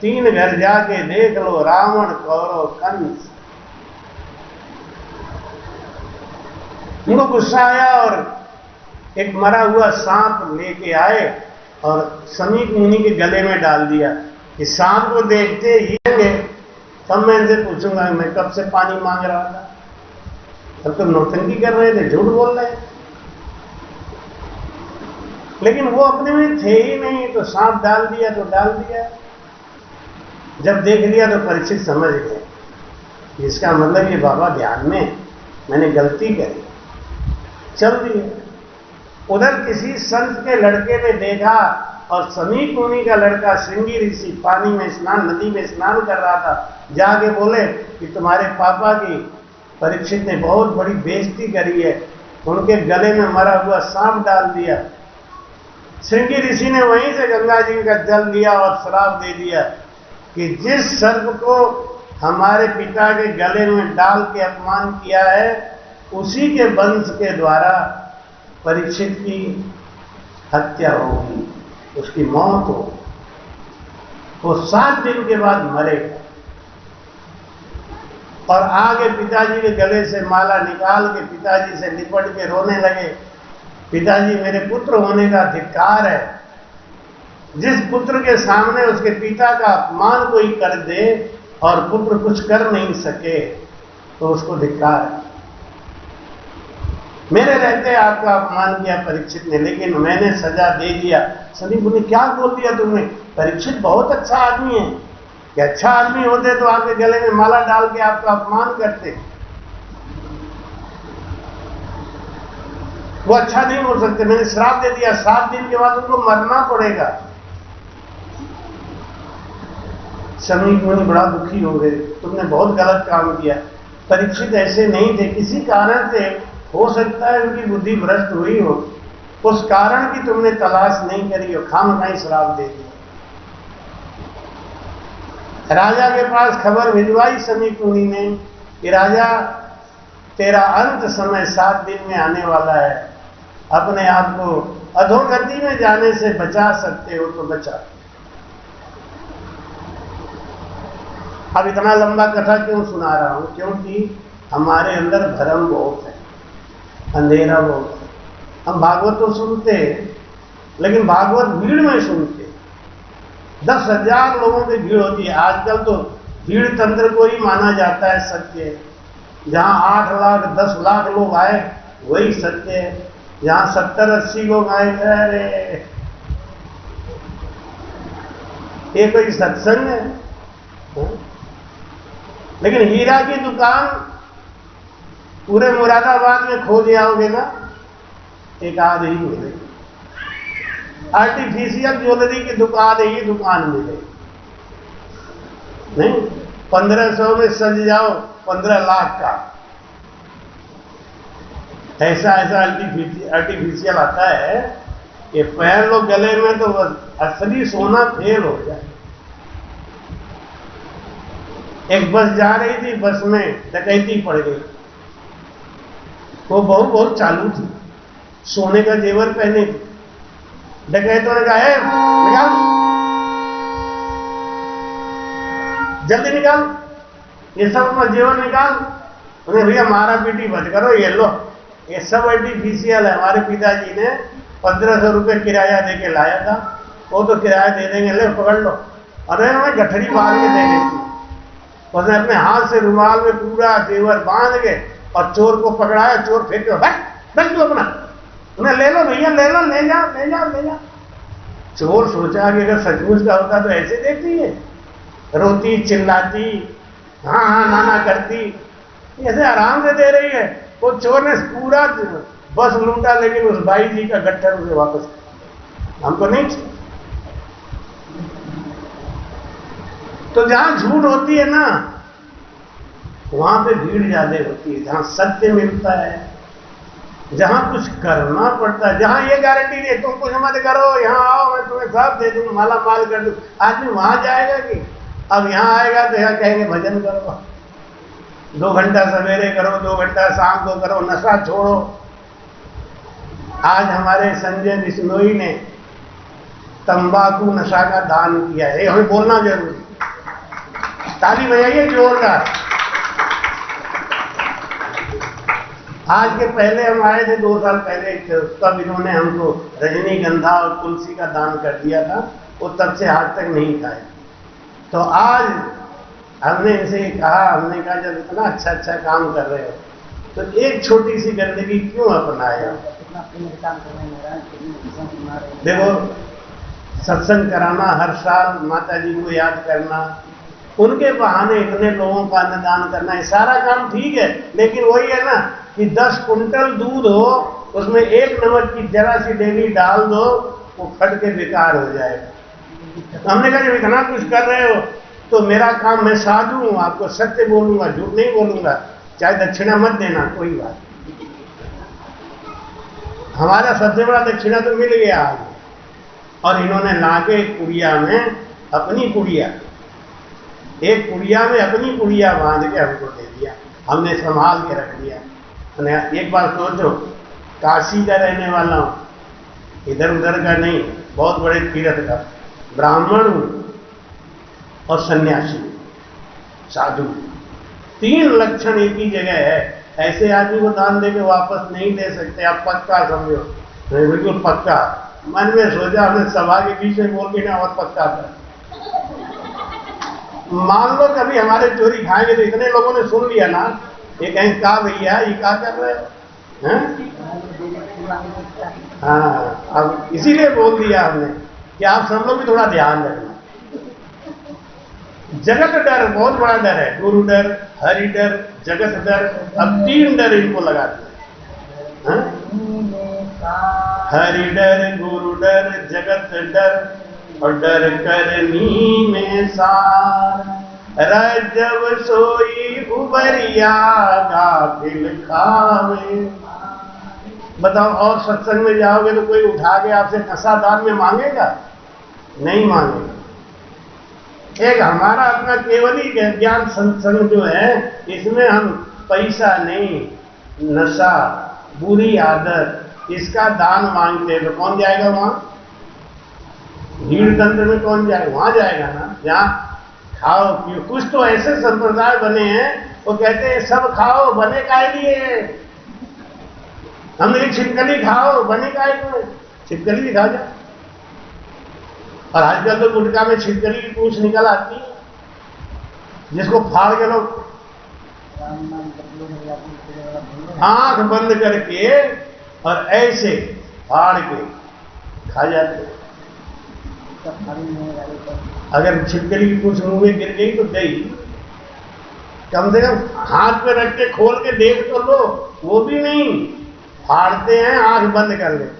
Speaker 1: तीन घर जाके देख लो रावण कौरव कंस। उनको गुस्सा आया और एक मरा हुआ सांप लेके आए और समीप मुनि के गले में डाल दिया। इस सांप को देखते ही तब मैं इनसे पूछूंगा, मैं कब से पानी मांग रहा था? तब तो नौटंकी कर रहे थे, झूठ बोल रहे। लेकिन वो अपने में थे ही नहीं, तो सांप डाल दिया तो डाल दिया। जब देख लिया तो परीक्षित समझ गए, इसका मतलब ये बाबा ध्यान में मैंने गलती करी, चल दिए। उधर किसी संत के लड़के ने देखा और समीप मुनि का लड़का श्रृंगी ऋषि पानी में स्नान, नदी में स्नान कर रहा था। जाके बोले कि तुम्हारे पापा की परीक्षित ने बहुत बड़ी बेइज्जती करी है, उनके गले में मरा हुआ सांप डाल दिया। श्रृंगी ऋषि ने वहीं से गंगा जी का जल लिया और श्राप दे दिया कि जिस सर्प को हमारे पिता के गले में डाल के अपमान किया है, उसी के वंश के द्वारा परीक्षित की हत्या होगी, उसकी मौत होगी। वो 7 दिन के बाद मरेगा। और आगे पिताजी के गले से माला निकाल के पिताजी से लिपट के रोने लगे, पिताजी मेरे पुत्र होने का धिक्कार है। जिस पुत्र के सामने उसके पिता का अपमान कोई कर दे और पुत्र कुछ कर नहीं सके तो उसको धिक्कार है। मेरे रहते आपका अपमान किया परीक्षित ने, लेकिन मैंने सजा दे दिया। सनी बोले क्या बोल दिया तुमने? परीक्षित बहुत अच्छा आदमी है। कि अच्छा आदमी होते तो आपके गले में माला डाल के आपका अपमान करते। वो अच्छा नहीं हो सकते, मैंने श्राप दे दिया, 7 दिन के बाद उनको मरना पड़ेगा। समीप मुनि बड़ा दुखी हो गए, तुमने बहुत गलत काम किया। परीक्षित ऐसे नहीं थे, किसी कारण से हो सकता है उनकी बुद्धि भ्रष्ट हुई हो, उस कारण की तुमने तलाश नहीं करी हो, खामखाई श्राप दे दिया। राजा के पास खबर भिजवाई समीप मुनि ने कि राजा तेरा अंत समय 7 दिन में आने वाला है, अपने आप को अधोगति में जाने से बचा सकते हो तो बचा। अब इतना लंबा कथा क्यों सुना रहा हूं? क्योंकि हमारे अंदर भ्रम बहुत है, अंधेरा बहुत है। हम भागवत तो सुनते हैं, लेकिन भागवत भीड़ में सुनते। 10,000 लोगों की भीड़ होती है। आजकल तो भीड़ तंत्र को ही माना जाता है सत्य। जहां 8 लाख 10 लाख लोग आए वही सत्य है। जहां 70-80 लोग आए, अरे ये कोई सत्संग है? लेकिन हीरा की दुकान पूरे मुरादाबाद में खोज आओगे ना, एक आध ही मिलेगी। आर्टिफिशियल ज्वेलरी की दुकान ही दुकान मिलेगी। नहीं, 1500 में सज जाओ 15 लाख का, ऐसा ऐसा आर्टिफिशियल आता है। ये पहन लो गले में तो असली सोना फेल हो जाए। एक बस जा रही थी, बस में डकैती पड़ गई। वो बहुत चालू थी, सोने का जेवर पहने थी। डकैतों ने कहा है निकाल, जल्दी निकाल, ये सब अपना जेवर निकाल। उन्हें भैया मारा पीटी मत करो, ये लो ये सब आर्टिफिशियल है। हमारे पिताजी ने 1500 रुपये किराया दे के लाया था, वो तो किराया दे देंगे, ले पकड़ लो। अरे मैं गठड़ी मार के दे देती। उसने अपने हाथ से रुमाल में पूरा जेवर बांध के और चोर को पकड़ाया। चोर फेंक दो अपना, उन्हें ले लो भैया, ले लो, ले जाओ ले जाओ ले जाओ। चोर सोचा कि अगर सचमुच का होता तो ऐसे देती है, रोती चिल्लाती, हाँ हाँ नाना करती, ऐसे आराम से दे रही है। वो चोर ने पूरा बस लूटा, लेकिन उस भाई जी का गट्ठर उसे वापस हमको नहीं चाहिए। तो जहां झूठ होती है ना, वहां पे भीड़ ज्यादा होती है। जहां सत्य मिलता है, जहां कुछ करना पड़ता है, जहां ये गारंटी नहीं तुम कुछ मत करो, यहाँ आओ मैं तुम्हें सब दे दूं, माला माल कर दूं, आदमी वहां जाएगा कि अब यहाँ आएगा तो यहाँ कहेंगे भजन करो, 2 घंटा सवेरे करो, 2 घंटा शाम को करो, नशा छोड़ो। आज हमारे संजय बिश्नोई ने तंबाकू नशा का दान किया है, हमें बोलना जरूरी। ताली बजाइए जोरदार। आज के पहले हम आए थे 2 साल पहले, तब इन्होंने हमको रजनीगंधा और तुलसी का दान कर दिया था। वो तब से आज तक नहीं खाए। तो आज हमने इनसे कहा, हमने कहा जब इतना अच्छा अच्छा काम कर रहे हो तो एक छोटी सी गंदगी क्यों अपनाया? देखो, सत्संग कराना, हर साल माता जी को याद करना, उनके बहाने इतने लोगों का अन्नदान करना, ये सारा काम ठीक है। लेकिन वही है ना कि 10 कुंटल दूध हो, उसमें 1 नमक की जरा सी डेली डाल दो, वो फट के बेकार हो जाएगा। तो हमने कहा जब इतना कुछ कर रहे हो तो मेरा काम, मैं साधु हूं, आपको सत्य बोलूंगा, झूठ नहीं बोलूंगा, चाहे दक्षिणा मत देना, कोई बात नहीं। हमारा सबसे बड़ा दक्षिणा तो मिल गया आज। और इन्होंने लाके कुड़िया में अपनी कुड़िया, एक कुड़िया में अपनी कुड़िया बांध के हमको दे दिया, हमने संभाल के रख दिया। एक बार सोचो, काशी का रहने वाला हूं, इधर उधर का नहीं, बहुत बड़े तीर्थ का, ब्राह्मण हूं और सन्यासी साधु, 3 लक्षण एक ही जगह है। ऐसे आदमी को दान देके वापस नहीं ले सकते, आप पक्का समझो। मैं बिल्कुल पक्का मन में सोचा, हमने सभा के बीच में बोल के ना, और पक्का था। मान लो कभी हमारे चोरी खाएंगे तो इतने लोगों ने सुन लिया ना, ये कहें का भैया ये क्या कर रहे हैं? हाँ, अब इसीलिए बोल दिया हमने कि आप सब लोग भी थोड़ा ध्यान रखना। जगत डर बहुत बड़ा डर है, गुरु डर, हरि डर, जगत डर, अब 3 डर इनको लगा दिया। हरि डर, गुरु डर, जगत डर, और डर करनी में सार, रजब सोई उबरिया गाफिल खावे। बताओ, और सत्संग में जाओगे तो कोई उठा के आपसे नशा दान में मांगेगा? नहीं मांगेगा। एक हमारा अपना केवल ही ज्ञान सत्संग जो है, इसमें हम पैसा नहीं, नशा, बुरी आदत, इसका दान मांगते हैं। तो कौन जाएगा वहां? भीड़ तंत्र में कौन जाएगा? वहां जाएगा ना जहाँ खाओ पियो। कुछ तो ऐसे संप्रदाय बने हैं, वो कहते हैं सब खाओ, बने काय लिए? हमने छिपकली खाओ, बने काय को? छिपकली भी खा जाए। और आजकल तो गुटखा में छिपकली की पूंछ निकल आती है, जिसको फाड़ के लोग आंख बंद करके और ऐसे फाड़ के खा जाते हैं। अगर छिपकली की पूंछ मुंह में गिर गई तो गई, कम से कम हाथ पे रख के खोल के देख तो लो, वो भी नहीं, फाड़ते हैं, आंख बंद कर लेते।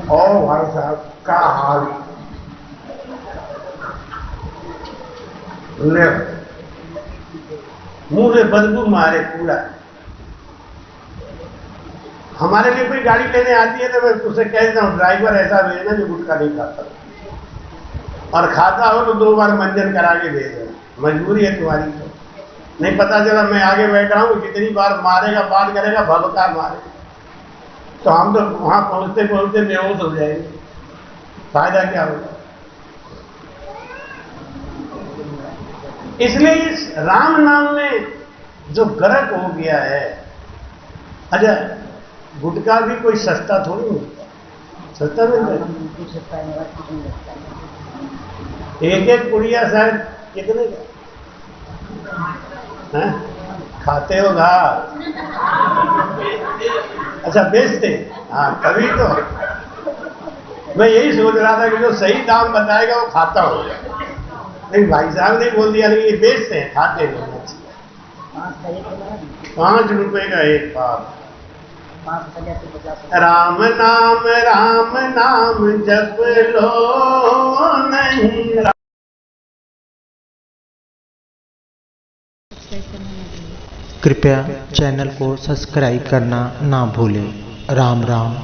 Speaker 1: ओ भाई साहब का हाल, ले मुंह से बदबू मारे पूरा। हमारे लिए कोई गाड़ी लेने आती है तो मैं उसे कह देता हूँ, ड्राइवर ऐसा भेजना जो गुटखा नहीं खाता, और खाता हो तो 2 बार मंजन करा के दे देना। मजबूरी है तुम्हारी, तो नहीं पता चला मैं आगे बैठा हूँ, कितनी बार मारेगा, बात करेगा, भबका मारेगा, तो हम तो वहां पहुंचते पहुंचते बेहोश हो जाएंगे। फायदा क्या होगा? इसलिए इस राम नाम में जो गर्क हो गया है। अच्छा, गुटखा भी कोई सस्ता थोड़ी मिलता, सस्ता मिलता है। एक पुड़िया शायद कितने का है? खाते हो घा? अच्छा, बेचते? हाँ, तभी तो मैं यही सोच रहा था कि जो सही दाम बताएगा वो खाता हो। नहीं, भाई साहब ने बोल दिया, नहीं ये बेचते हैं, खाते नहीं। 5 रुपए का एक पाप। राम नाम जप लो नहीं।
Speaker 3: कृपया चैनल को सब्सक्राइब करना ना भूलें। राम राम।